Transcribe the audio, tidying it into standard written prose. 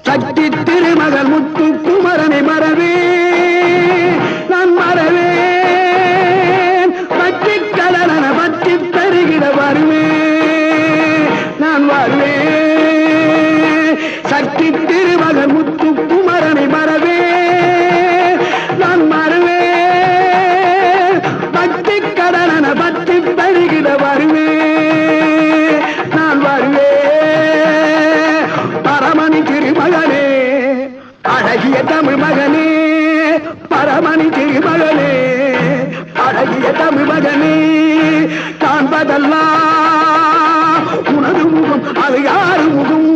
சக்தி திருமகள் முத்து குமரனை மறவே நான் மறவேன் பற்றி கடலன பற்றி தருகிற வருவேன் நான் வருவேன் சக்தி திருமகள் முத்து குமரனை மறவே நான் மறவேன் பற்றி கடலன பற்றி தருகிற வருவேன் நான் வருவேன் பரமணி திருமகனே அழகிய தமிழ் மகனே பரமணி திருமகனே அழகிய தமிழ் மகனே காண்பதெல்லாம் உனது முகம் அது யாரு முகம்